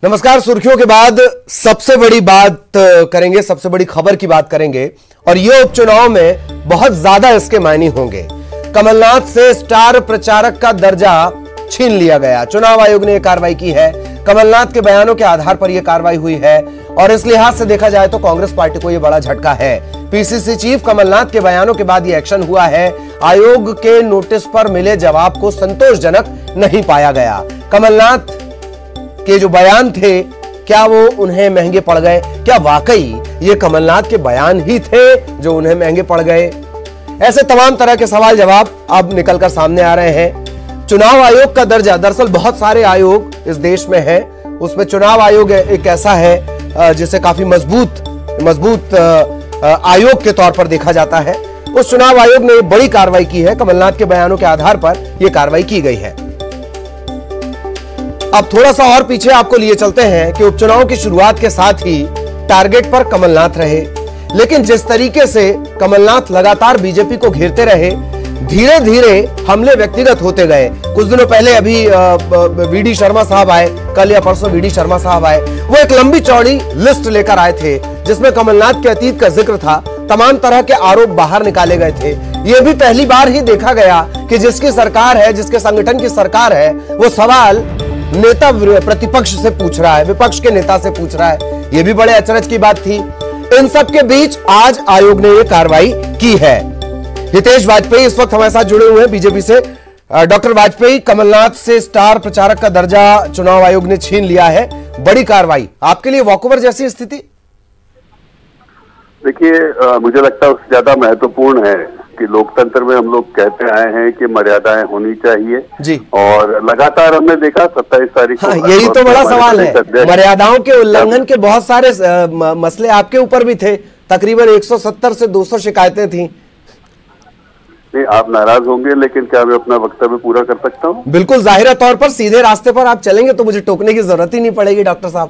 नमस्कार। सुर्खियों के बाद सबसे बड़ी बात करेंगे, सबसे बड़ी खबर की बात करेंगे और ये उपचुनाव में बहुत ज्यादा इसके मायने होंगे। कमलनाथ से स्टार प्रचारक का दर्जा छीन लिया गया। चुनाव आयोग ने यह कार्रवाई की है। कमलनाथ के बयानों के आधार पर यह कार्रवाई हुई है और इस लिहाज से देखा जाए तो कांग्रेस पार्टी को यह बड़ा झटका है। पीसीसी चीफ कमलनाथ के बयानों के बाद यह एक्शन हुआ है। आयोग के नोटिस पर मिले जवाब को संतोषजनक नहीं पाया गया। कमलनाथ के जो बयान थे, क्या वो उन्हें महंगे पड़ गए? क्या वाकई ये कमलनाथ के बयान ही थे जो उन्हें महंगे पड़ गए? ऐसे तमाम तरह के सवाल जवाब अब निकलकर सामने आ रहे हैं। चुनाव आयोग का दर्जा, दरअसल बहुत सारे आयोग इस देश में हैं, उसमें चुनाव आयोग एक ऐसा है जिसे काफी मजबूत आयोग के तौर पर देखा जाता है। उस चुनाव आयोग ने बड़ी कार्रवाई की है। कमलनाथ के बयानों के आधार पर यह कार्रवाई की गई है। अब थोड़ा सा और पीछे आपको लिए चलते हैं कि उपचुनाव की शुरुआत के साथ ही टारगेट पर कमलनाथ रहे, लेकिन जिस तरीके से कमलनाथ लगातार बीजेपी को घेरते रहे, धीरे धीरे हमले व्यक्तिगत होते गए। कुछ दिनों पहले अभी वीडी शर्मा साहब आए, कल या परसों वीडी शर्मा साहब आए। वो एक लंबी चौड़ी लिस्ट लेकर आए थे जिसमें कमलनाथ के अतीत का जिक्र था। तमाम तरह के आरोप बाहर निकाले गए थे। यह भी पहली बार ही देखा गया कि जिसकी सरकार है, जिसके संगठन की सरकार है, वो सवाल नेता प्रतिपक्ष से पूछ रहा है, विपक्ष के नेता से पूछ रहा है। यह भी बड़े अचरज की बात थी। इन सब के बीच आज आयोग ने यह कार्रवाई की है। हितेश वाजपेयी इस वक्त हमारे साथ जुड़े हुए हैं बीजेपी से। डॉक्टर वाजपेयी, कमलनाथ से स्टार प्रचारक का दर्जा चुनाव आयोग ने छीन लिया है, बड़ी कार्रवाई, आपके लिए वॉकओवर जैसी स्थिति? देखिए, मुझे लगता है उससे ज्यादा महत्वपूर्ण है कि लोकतंत्र में हम लोग कहते आए हैं कि मर्यादाएं होनी चाहिए जी। और लगातार हमने देखा 27 तारीख को यही तो बड़ा सवाल है। मर्यादाओं के उल्लंघन के बहुत सारे मसले आपके ऊपर भी थे। तकरीबन 170 से 200 शिकायतें थी। नहीं, आप नाराज होंगे, लेकिन क्या मैं अपना वक्तव्य पूरा कर सकता हूँ? बिल्कुल, जाहिर तौर पर सीधे रास्ते पर आप चलेंगे तो मुझे टोकने की जरूरत ही नहीं पड़ेगी डॉक्टर साहब।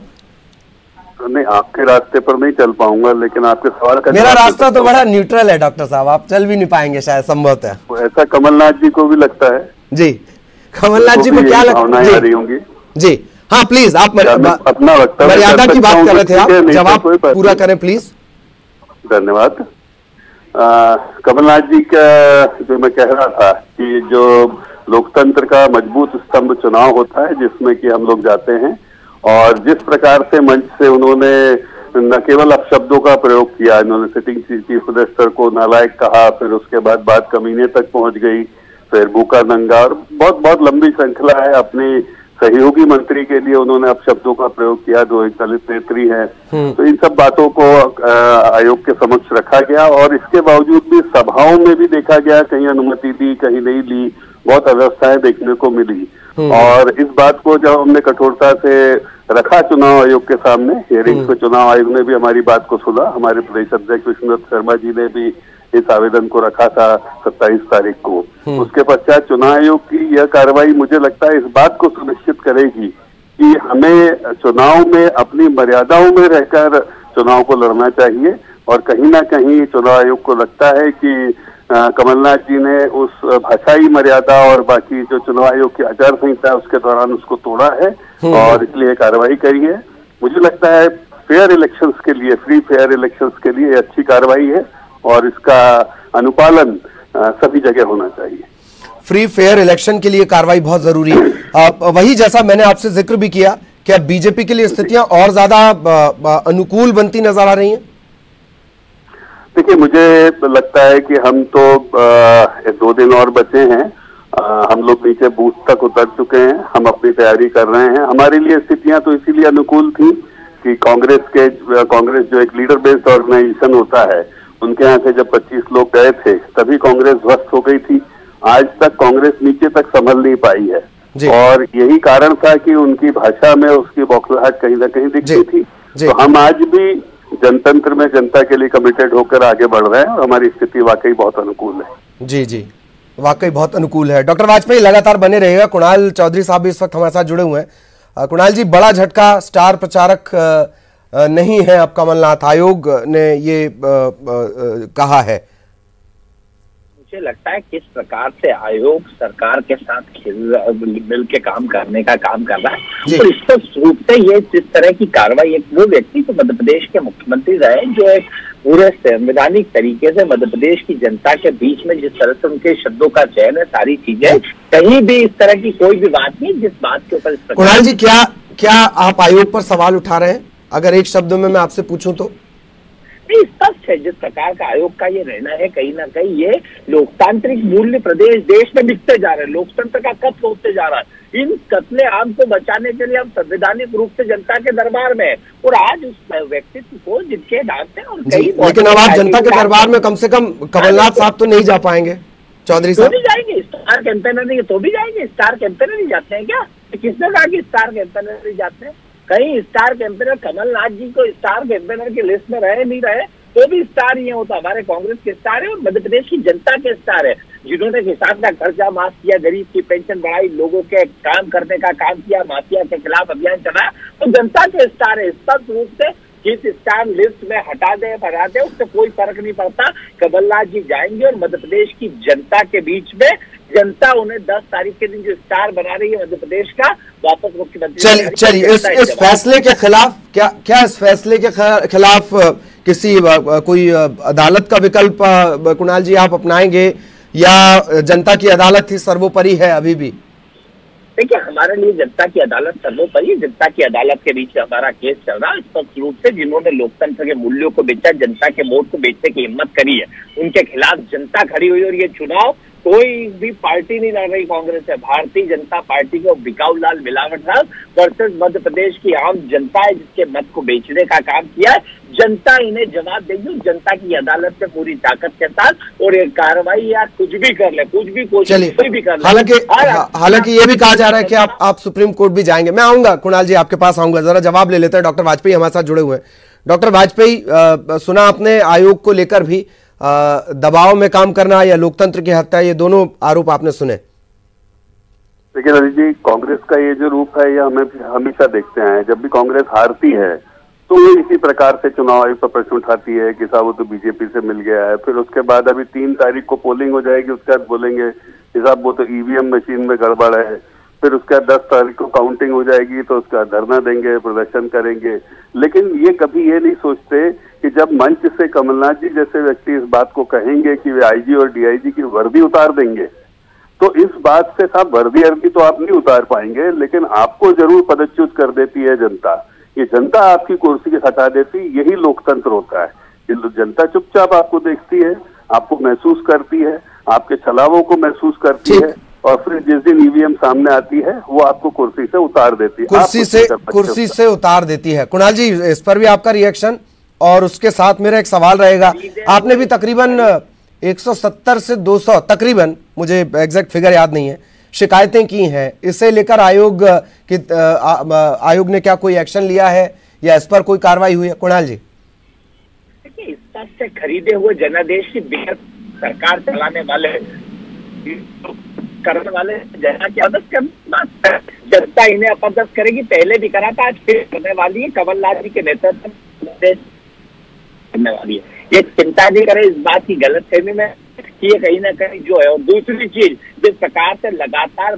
नहीं, आपके रास्ते पर नहीं चल पाऊंगा, लेकिन आपके सवाल का मेरा रास्ता तो बड़ा न्यूट्रल है डॉक्टर साहब, आप चल भी नहीं पाएंगे शायद, संभवतः। ऐसा कमलनाथ जी को भी लगता है जी। कमलनाथ जी को क्या लगता है जी? हाँ प्लीज, आप अपना वक्तव्य मर्यादा की बात कर रहे थे, आप जवाब पूरा करें प्लीज। धन्यवाद। कमलनाथ जी का जो मैं कह रहा था कि जो लोकतंत्र का मजबूत स्तंभ चुनाव होता है, जिसमें कि हम लोग जाते हैं, और जिस प्रकार से मंच से उन्होंने न केवल अपशब्दों का प्रयोग किया, इन्होंने सिटिंग चीफ मिनिस्टर को नालायक कहा, फिर उसके बाद बात कमीने तक पहुंच गई, फिर भूखा नंगा, और बहुत लंबी श्रृंखला है। अपने सहयोगी मंत्री के लिए उन्होंने अपशब्दों का प्रयोग किया जो एक दलित नेत्री है। तो इन सब बातों को आयोग के समक्ष रखा गया और इसके बावजूद भी सभाओं में भी देखा गया, कहीं अनुमति दी, कहीं नहीं ली, बहुत अव्यवस्थाएं देखने को मिली। और इस बात को जब हमने कठोरता से रखा चुनाव आयोग के सामने हियरिंग पे, चुनाव आयोग ने भी हमारी बात को सुना। हमारे प्रदेश अध्यक्ष विष्णुदत्त शर्मा जी ने भी इस आवेदन को रखा था 27 तारीख को। उसके पश्चात चुनाव आयोग की यह कार्रवाई मुझे लगता है इस बात को सुनिश्चित करेगी कि हमें चुनाव में अपनी मर्यादाओं में रहकर चुनाव को लड़ना चाहिए। और कहीं ना कहीं चुनाव आयोग को लगता है कि कमलनाथ जी ने उस भाषाई मर्यादा और बाकी जो चुनाव आयोग की आचार संहिता है उसके दौरान उसको तोड़ा है और इसलिए कार्रवाई करी है। मुझे लगता है फेयर इलेक्शंस के लिए, फ्री फेयर इलेक्शंस के लिए अच्छी कार्रवाई है और इसका अनुपालन सभी जगह होना चाहिए। फ्री फेयर इलेक्शन के लिए कार्रवाई बहुत जरूरी है। वही जैसा मैंने आपसे जिक्र भी किया, क्या बीजेपी के लिए स्थितियां और ज्यादा अनुकूल बनती नजर आ रही हैं? देखिए, मुझे लगता है कि हम तो 2 दिन और बचे हैं। हम लोग नीचे बूथ तक उतर चुके हैं, हम अपनी तैयारी कर रहे हैं। हमारे लिए स्थितियां तो इसीलिए अनुकूल थी कि कांग्रेस जो एक लीडर बेस्ड ऑर्गेनाइजेशन होता है, उनके यहाँ से जब 25 लोग गए थे तभी कांग्रेस ध्वस्त हो गई थी। आज तक कांग्रेस नीचे तक संभल नहीं पाई है और यही कारण था कि उनकी भाषा में उसकी बौखलाहट कहीं ना कहीं दिखती थी। तो हम आज भी जनतंत्र में जनता के लिए कमिटेड होकर आगे बढ़ रहे हैं और हमारी स्थिति वाकई बहुत अनुकूल है। जी, वाकई बहुत अनुकूल है। डॉक्टर वाजपेयी लगातार बने रहेगा। कुणाल चौधरी साहब भी इस वक्त हमारे साथ जुड़े हुए हैं। कुणाल जी, बड़ा झटका, स्टार प्रचारक नहीं है अब कमलनाथ, आयोग ने ये कहा है। मुझे लगता है किस प्रकार से आयोग सरकार के साथ मिल के काम करने का काम कर रहा है, और स्पष्ट रूप से ये जिस तरह की कार्रवाई, एक वो व्यक्ति तो मध्य प्रदेश के मुख्यमंत्री रहे जो एक पूरे संवैधानिक तरीके से मध्य प्रदेश की जनता के बीच में जिस तरह से उनके शब्दों का चयन है, सारी चीजें, कहीं भी इस तरह की कोई भी बात नहीं जिस बात के ऊपर। कुणाल जी, क्या आप आयोग पर सवाल उठा रहे हैं? अगर एक शब्दों में मैं आपसे पूछूं तो नहीं, स्पष्ट है जिस प्रकार का आयोग का ये रहना है, कहीं ना कहीं ये लोकतांत्रिक मूल्य प्रदेश देश में बिकते जा रहे हैं, लोकतंत्र का कत्ल होते जा रहा है। इन कत्ले आम को बचाने के लिए हम संवैधानिक रूप से जनता के दरबार में है, और आज उस व्यक्तित्व को जिनके नाम से और कई, लेकिन अब आप जनता के दरबार में कम से कम कमलनाथ साहब तो नहीं जा पाएंगे, चौधरी साहब? तो भी जाएंगे, स्टार कैंपेनर नहीं तो भी जाएंगे। स्टार कैंपेनर नहीं जाते हैं क्या? किसने कहा कि स्टार कैंपेनर नहीं जाते हैं? कहीं स्टार कैंपेनर कमलनाथ जी को स्टार कैंपेनर की लिस्ट में रहे नहीं रहे तो भी स्टार ही है, वो तो हमारे कांग्रेस के स्टार है और मध्य प्रदेश की जनता के स्टार है, जिन्होंने किसान का खर्चा माफ किया, गरीब की पेंशन बढ़ाई, लोगों के काम करने का काम किया, माफिया के खिलाफ अभियान चलाया, तो जनता के स्टार है। स्पष्ट रूप से किस स्टार लिस्ट में हटा दे उससे कोई फर्क नहीं पड़ता। कमलनाथ जी जाएंगे और मध्य प्रदेश की जनता के बीच में जनता उन्हें 10 तारीख के दिन जो स्टार बना रही है मध्य प्रदेश का, वापस मुख्यमंत्री। चलिए इस फैसले के खिलाफ क्या इस फैसले के खिलाफ किसी कोई अदालत का विकल्प कुणाल जी आप अपनाएंगे, या जनता की अदालत ही सर्वोपरि है अभी भी? देखिए, हमारे लिए जनता की अदालत सर्वोपरि है। जनता की अदालत के बीच हमारा केस चल रहा है। स्पष्ट रूप से जिन्होंने लोकतंत्र के मूल्यों को बेचा, जनता के वोट को बेचने की हिम्मत करी है, उनके खिलाफ जनता खड़ी हुई। और ये चुनाव कोई भी पार्टी नहीं लड़ रही कांग्रेस है, भारतीय जनता पार्टी को बिकाऊ लाल मिलावट साहब वर्सेस मध्य प्रदेश की आम जनता है जिसके मत को बेचने का काम किया है। जनता इन्हें जवाब देगी, जनता की अदालत से पूरी ताकत के साथ, और ये कार्रवाई या कुछ भी कर ले, कुछ भी कोशिश कोई भी कर ले। हालांकि ये भी कहा जा रहा है कि आप सुप्रीम कोर्ट भी जाएंगे। मैं आऊंगा कुणाल जी, आपके पास आऊंगा, जरा जवाब ले लेते हैं। डॉक्टर वाजपेयी हमारे साथ जुड़े हुए हैं। डॉक्टर वाजपेयी, सुना आपने आयोग को लेकर भी दबाव में काम करना या लोकतंत्र की हत्या, ये दोनों आरोप आपने सुने? देखिए रवि जी, कांग्रेस का ये जो रूप है ये हमें हमेशा देखते हैं। जब भी कांग्रेस हारती है तो वो इसी प्रकार से चुनाव आयोग पर प्रश्न उठाती है कि साहब वो तो बीजेपी से मिल गया है। फिर उसके बाद अभी 3 तारीख को पोलिंग हो जाएगी, उसके बाद बोलेंगे कि साहब वो तो ईवीएम मशीन में गड़बड़ है। फिर उसके बाद 10 तारीख को काउंटिंग हो जाएगी तो उसका धरना देंगे, प्रदर्शन करेंगे। लेकिन ये कभी ये नहीं सोचते कि जब मंच से कमलनाथ जी जैसे व्यक्ति इस बात को कहेंगे कि वे आईजी और डीआईजी की वर्दी उतार देंगे, तो इस बात से साहब वर्दी तो आप नहीं उतार पाएंगे, लेकिन आपको जरूर पदच्युत कर देती है जनता। ये जनता आपकी कुर्सी से हटा देती, यही लोकतंत्र होता है। जनता चुपचाप आपको देखती है, आपको महसूस करती है, आपके छलावों को महसूस करती है, और फिर जिस दिन ईवीएम सामने आती है वो आपको कुर्सी से उतार देती है, कुर्सी से उतार देती है। कुणाल जी, इस पर भी आपका रिएक्शन, और उसके साथ मेरा एक सवाल रहेगा। आपने भी तकरीबन 170 से 200 तकरीबन, मुझे एग्जैक्ट फिगर याद नहीं है, शिकायतें की हैं। इसे लेकर आयोग ने क्या कोई एक्शन लिया है या इस पर कोई कार्रवाई हुई है? कुणाल जी, देखिए, इस बात से खरीदे हुए जनादेश की सरकार चलाने वाले करने वाले जनता की आदत करना, जनता इन्हें अपदस्थ करेगी। पहले भी करा था, आज फिर करने वाली है। कमलनाथ जी के नेतृत्व करने वाली है। ये चिंता नहीं करे इस बात की गलतफहमी में कि ये कहीं ना कहीं जो है। और दूसरी चीज, जिस प्रकार से लगातार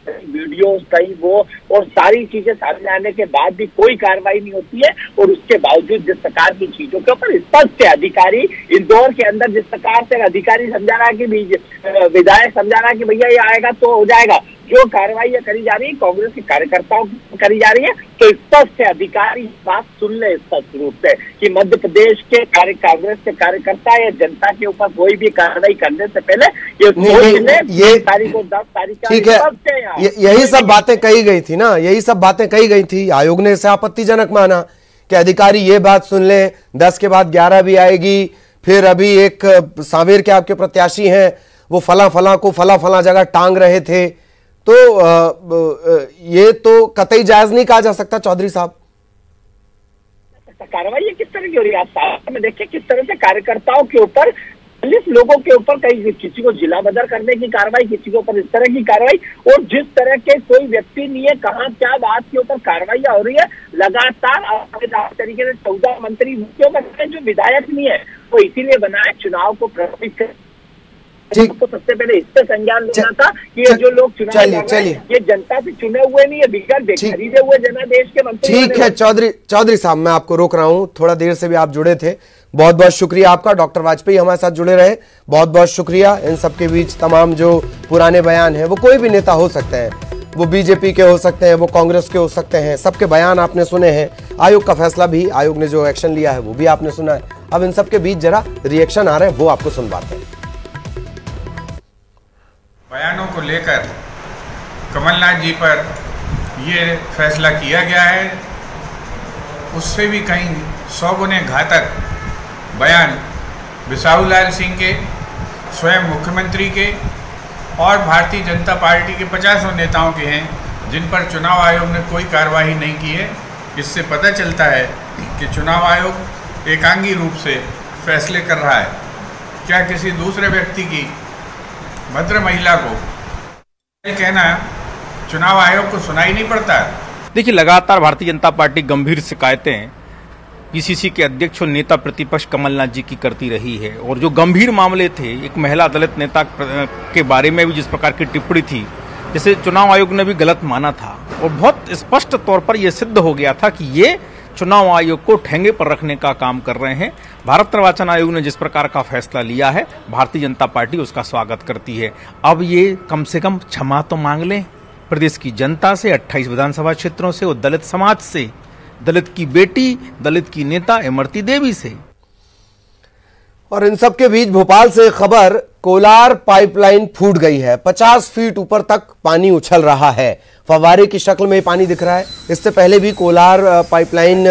वीडियो कहीं वो और सारी चीजें सामने आने के बाद भी कोई कार्रवाई नहीं होती है, और उसके बावजूद जिस प्रकार की चीजों के ऊपर स्पष्ट है अधिकारी इंदौर के अंदर जिस प्रकार से अधिकारी समझा रहा है कि विधायक समझा रहा है कि भैया ये आएगा तो हो जाएगा, जो कार्रवाई करी जा रही है कांग्रेस के कार्यकर्ताओं की करी जा रही है, तो स्पष्ट है अधिकारी बात सुन ले स्पष्ट रूप से कि मध्य प्रदेश के कांग्रेस के कार्यकर्ता या जनता के ऊपर कोई भी कार्रवाई करने से पहले ये तारीख को 10 तारीख का, ठीक है, यही सब बातें कही गई थी ना, यही सब बातें कही गई थी। आयोग ने इसे आपत्तिजनक माना कि अधिकारी ये बात सुन ले, 10 के बाद 11 भी आएगी। फिर अभी एक सांवेर के आपके प्रत्याशी हैं, वो फला को फला जगह टांग रहे थे, तो ये तो कतई जायज नहीं कहा जा सकता चौधरी साहब। कार्रवाई किस तरह की हो रही है? आप साथ में देखिए किस तरह से कार्यकर्ताओं के ऊपर, 40 लोगों के ऊपर, कहीं किसी को जिला बदर करने की कार्रवाई, किसी के ऊपर इस तरह की कार्रवाई, और जिस तरह के कोई व्यक्ति नहीं है, कहाँ क्या बात के ऊपर कार्रवाई हो रही है लगातार तरीके से। 14 मंत्री मुख्यों का जो विधायक नहीं है वो इसीलिए बना है चुनाव को प्रभावित ठीक। आपको सबसे पहले इससे संज्ञान लेना था कि ये जो लोग चुनाव लड़ रहे हैं, ये जनता से चुने हुए नहीं है, बिगड़ खरीदे हुए जनादेश के मंत्री। ठीक है चौधरी साहब, मैं आपको रोक रहा हूं, थोड़ा देर से भी आप जुड़े थे, बहुत बहुत शुक्रिया आपका। डॉक्टर वाजपेयी हमारे साथ जुड़े रहे, बहुत बहुत शुक्रिया। इन सबके बीच तमाम जो पुराने बयान हैं, वो कोई भी नेता हो सकते हैं, वो बीजेपी के हो सकते हैं, वो कांग्रेस के हो सकते हैं, सबके बयान आपने सुने हैं। आयोग का फैसला भी, आयोग ने जो एक्शन लिया है वो भी आपने सुना है। अब इन सबके बीच जरा रिएक्शन आ रहे हैं, वो आपको सुनवाते हैं। बयानों को लेकर कमलनाथ जी पर ये फैसला किया गया है, उससे भी कहीं 100 गुने घातक बयान बिसाहू लाल सिंह के, स्वयं मुख्यमंत्री के और भारतीय जनता पार्टी के 50 नेताओं के हैं, जिन पर चुनाव आयोग ने कोई कार्रवाई नहीं की है। इससे पता चलता है कि चुनाव आयोग एकांगी रूप से फैसले कर रहा है। क्या किसी दूसरे व्यक्ति की, भद्र महिला को कहना चुनाव आयोग को सुनाई नहीं पड़ता? देखिए, लगातार भारतीय जनता पार्टी गंभीर शिकायतें पीसीसी के अध्यक्ष और नेता प्रतिपक्ष कमलनाथ जी की करती रही है, और जो गंभीर मामले थे, एक महिला दलित नेता के बारे में भी जिस प्रकार की टिप्पणी थी, जिसे चुनाव आयोग ने भी गलत माना था, और बहुत स्पष्ट तौर पर यह सिद्ध हो गया था कि ये चुनाव आयोग को ठेंगे पर रखने का काम कर रहे हैं। भारत निर्वाचन आयोग ने जिस प्रकार का फैसला लिया है, भारतीय जनता पार्टी उसका स्वागत करती है। अब ये कम से कम क्षमा तो मांग लें प्रदेश की जनता से, 28 विधानसभा क्षेत्रों से, और दलित समाज से, दलित की बेटी, दलित की नेता इमरती देवी से। और इन सब के बीच भोपाल से खबर, कोलार पाइपलाइन फूट गई है, 50 फीट ऊपर तक पानी उछल रहा है, फव्वारे की शक्ल में पानी दिख रहा है। इससे पहले भी कोलार पाइपलाइन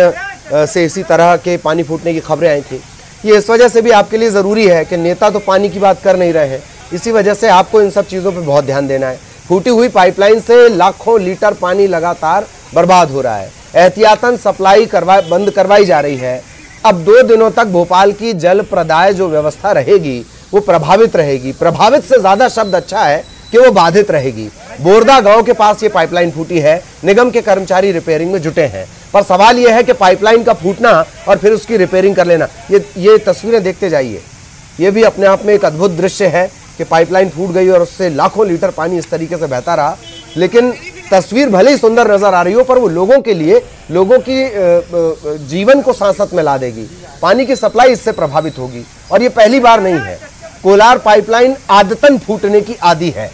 से इसी तरह के पानी फूटने की खबरें आई थी। ये इस वजह से भी आपके लिए जरूरी है कि नेता तो पानी की बात कर नहीं रहे हैं, इसी वजह से आपको इन सब चीजों पर बहुत ध्यान देना है। फूटी हुई पाइपलाइन से लाखों लीटर पानी लगातार बर्बाद हो रहा है, एहतियातन सप्लाई बंद करवाई जा रही है। अब 2 दिनों तक भोपाल की जल प्रदाय जो व्यवस्था रहेगी वो प्रभावित रहेगी। प्रभावित से ज्यादा शब्द अच्छा है कि वो बाधित रहेगी। बोरदा गांव के पास ये पाइपलाइन फूटी है, निगम के कर्मचारी रिपेयरिंग में जुटे हैं, पर सवाल यह है कि पाइपलाइन का फूटना और फिर उसकी रिपेयरिंग कर लेना, ये तस्वीरें देखते जाइए। ये भी अपने आप में एक अद्भुत दृश्य है कि पाइपलाइन फूट गई और उससे लाखों लीटर पानी इस तरीके से बहता रहा। लेकिन तस्वीर भले ही सुंदर नजर आ रही हो, पर वो लोगों के लिए, लोगों की जीवन को सांसत में ला देगी। पानी की सप्लाई इससे प्रभावित होगी, और ये पहली बार नहीं है। कोलार पाइपलाइन आदतन फूटने की आदी है।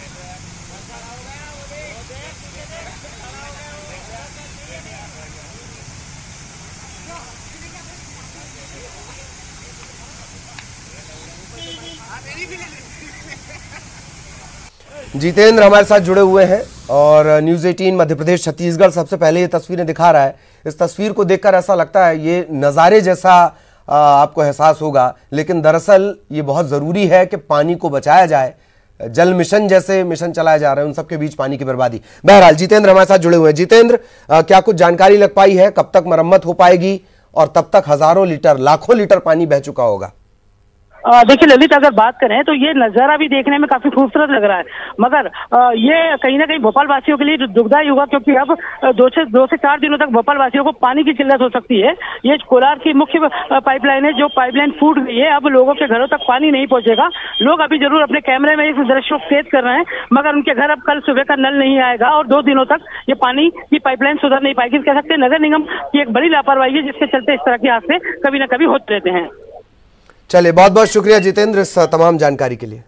जितेंद्र हमारे साथ जुड़े हुए हैं, और न्यूज़ 18 मध्य प्रदेश छत्तीसगढ़ सबसे पहले ये तस्वीरें दिखा रहा है। इस तस्वीर को देखकर ऐसा लगता है ये नज़ारे जैसा आपको एहसास होगा, लेकिन दरअसल ये बहुत ज़रूरी है कि पानी को बचाया जाए। जल मिशन जैसे मिशन चलाए जा रहे हैं, उन सबके बीच पानी की बर्बादी। बहरहाल जितेंद्र हमारे साथ जुड़े हुए हैं। जितेंद्र, क्या कुछ जानकारी लग पाई है, कब तक मरम्मत हो पाएगी और तब तक हजारों लीटर, लाखों लीटर पानी बह चुका होगा? देखिए ललित, अगर बात करें तो ये नजारा भी देखने में काफी खूबसूरत लग रहा है, मगर ये कहीं ना कहीं भोपाल वासियों के लिए दुखदायी होगा, क्योंकि अब 2 से 4 दिनों तक भोपाल वासियों को पानी की किल्लत हो सकती है। ये कोलार की मुख्य पाइपलाइन है, जो पाइपलाइन फूट गई है, अब लोगों के घरों तक पानी नहीं पहुंचेगा। लोग अभी जरूर अपने कैमरे में इस दृश्य को कैद कर रहे हैं, मगर उनके घर अब कल सुबह का नल नहीं आएगा और 2 दिनों तक ये पानी की पाइपलाइन सुधर नहीं पाएगी। कह सकते हैं नगर निगम की एक बड़ी लापरवाही है, जिसके चलते इस तरह के हादसे कभी न कभी होते रहते हैं। चलिए, बहुत बहुत शुक्रिया जितेंद्र इस तमाम जानकारी के लिए।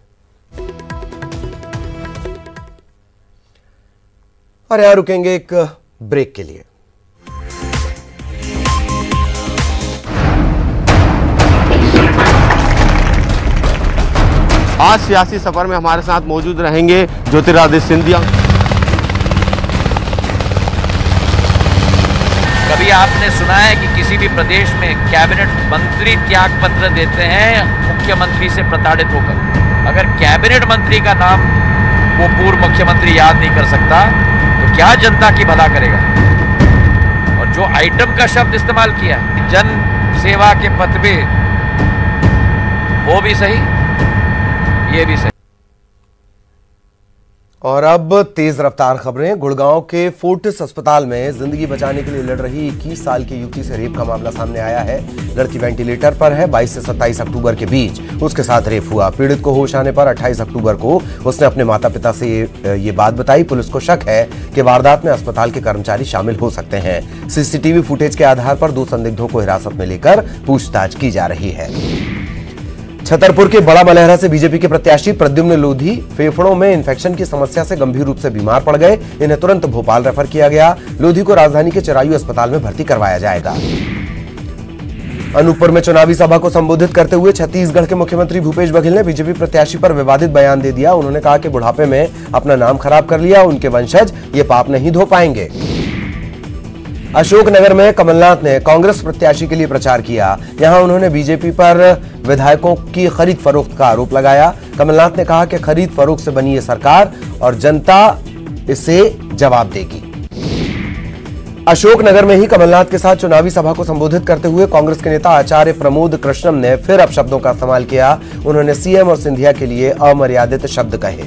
और यहां रुकेंगे एक ब्रेक के लिए। आज सियासी सफर में हमारे साथ मौजूद रहेंगे ज्योतिरादित्य सिंधिया। कभी आपने सुना है कि किसी भी प्रदेश में कैबिनेट मंत्री त्याग पत्र देते हैं मुख्यमंत्री से प्रताड़ित होकर? अगर कैबिनेट मंत्री का नाम वो पूर्व मुख्यमंत्री याद नहीं कर सकता तो क्या जनता की भला करेगा? और जो आइटम का शब्द इस्तेमाल किया है, जन सेवा के पथ पे, वो भी सही, ये भी सही। और अब तेज रफ्तार खबरें। गुड़गांव के फोर्टिस अस्पताल में जिंदगी बचाने के लिए लड़ रही 21 साल की युवती से रेप का मामला सामने आया है। लड़की वेंटिलेटर पर है। 22 से 27 अक्टूबर के बीच उसके साथ रेप हुआ। पीड़ित को होश आने पर 28 अक्टूबर को उसने अपने माता पिता से ये बात बताई। पुलिस को शक है कि वारदात में अस्पताल के कर्मचारी शामिल हो सकते हैं। सीसीटीवी फुटेज के आधार पर 2 संदिग्धों को हिरासत में लेकर पूछताछ की जा रही है। छतरपुर के बड़ा मलहरा से बीजेपी के प्रत्याशी प्रद्युम्न लोधी फेफड़ों में इन्फेक्शन की समस्या से गंभीर रूप से बीमार पड़ गए। इन्हें तुरंत भोपाल रेफर किया गया। लोधी को राजधानी के चिरायू अस्पताल में भर्ती करवाया जाएगा। अनूपपुर में चुनावी सभा को संबोधित करते हुए छत्तीसगढ़ के मुख्यमंत्री भूपेश बघेल ने बीजेपी प्रत्याशी पर विवादित बयान दे दिया। उन्होंने कहा कि बुढ़ापे में अपना नाम खराब कर लिया, उनके वंशज ये पाप नहीं धो पाएंगे। अशोकनगर में कमलनाथ ने कांग्रेस प्रत्याशी के लिए प्रचार किया। यहां उन्होंने बीजेपी पर विधायकों की खरीद फरोख्त का आरोप लगाया। कमलनाथ ने कहा कि खरीद फरोख्त से बनी ये सरकार और जनता इसे जवाब देगी। अशोकनगर में ही कमलनाथ के साथ चुनावी सभा को संबोधित करते हुए कांग्रेस के नेता आचार्य प्रमोद कृष्णम ने फिर अपशब्दों का इस्तेमाल किया। उन्होंने सीएम और सिंधिया के लिए अमर्यादित शब्द कहे।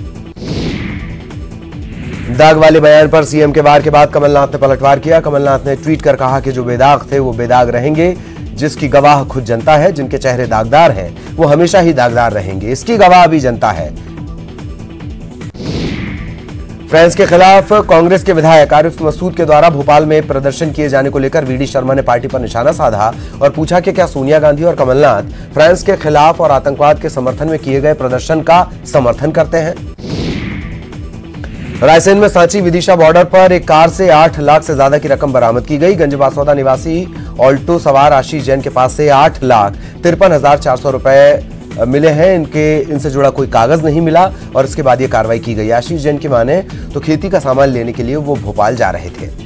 दाग वाले बयान पर सीएम के वार के बाद कमलनाथ ने पलटवार किया। कमलनाथ ने ट्वीट कर कहा कि जो बेदाग थे वो बेदाग रहेंगे, जिसकी गवाह खुद जनता है। जिनके चेहरे दागदार हैं वो हमेशा ही दागदार रहेंगे, इसकी गवाह भी जनता है। फ्रांस के खिलाफ कांग्रेस के विधायक आरिफ मसूद के द्वारा भोपाल में प्रदर्शन किए जाने को लेकर वीडी शर्मा ने पार्टी पर निशाना साधा और पूछा कि क्या सोनिया गांधी और कमलनाथ फ्रांस के खिलाफ और आतंकवाद के समर्थन में किए गए प्रदर्शन का समर्थन करते हैं। रायसेन में सांची विदिशा बॉर्डर पर एक कार से 8 लाख से ज्यादा की रकम बरामद की गई। गंजबासौदा निवासी ऑल्टो सवार आशीष जैन के पास से 8,53,400 रुपए मिले हैं। इनसे जुड़ा कोई कागज नहीं मिला और इसके बाद ये कार्रवाई की गई। आशीष जैन की माने तो खेती का सामान लेने के लिए वो भोपाल जा रहे थे।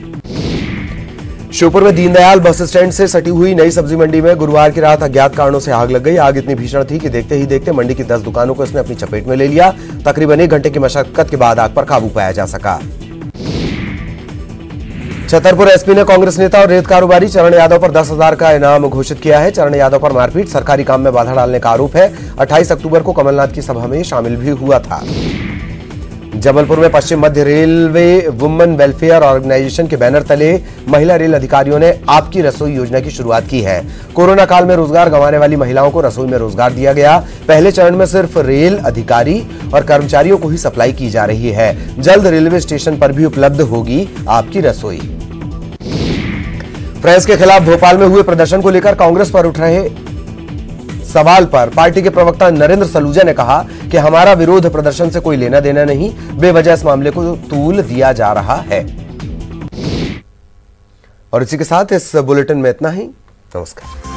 श्योपुर में दीनदयाल बस स्टैंड से सटी हुई नई सब्जी मंडी में गुरुवार की रात अज्ञात कारणों से आग लग गई। आग इतनी भीषण थी कि देखते ही देखते मंडी की 10 दुकानों को इसने अपनी चपेट में ले लिया। तकरीबन 1 घंटे की मशक्कत के बाद आग पर काबू पाया जा सका। छतरपुर एसपी ने कांग्रेस नेता और रेत कारोबारी चरण यादव पर 10,000 का इनाम घोषित किया है। चरण यादव पर मारपीट, सरकारी काम में बाधा डालने का आरोप है। 28 अक्टूबर को कमलनाथ की सभा में शामिल भी हुआ था। जबलपुर में पश्चिम मध्य रेलवे वुमेन वेलफेयर ऑर्गेनाइजेशन के बैनर तले महिला रेल अधिकारियों ने आपकी रसोई योजना की शुरुआत की है। कोरोना काल में रोजगार गंवाने वाली महिलाओं को रसोई में रोजगार दिया गया। पहले चरण में सिर्फ रेल अधिकारी और कर्मचारियों को ही सप्लाई की जा रही है। जल्द रेलवे स्टेशन पर भी उपलब्ध होगी आपकी रसोई। फ्रांस के खिलाफ भोपाल में हुए प्रदर्शन को लेकर कांग्रेस पर उठ रहे सवाल पर पार्टी के प्रवक्ता नरेंद्र सलूजा ने कहा कि हमारा विरोध प्रदर्शन से कोई लेना देना नहीं, बेवजह इस मामले को तूल दिया जा रहा है। और इसी के साथ इस बुलेटिन में इतना ही। नमस्कार।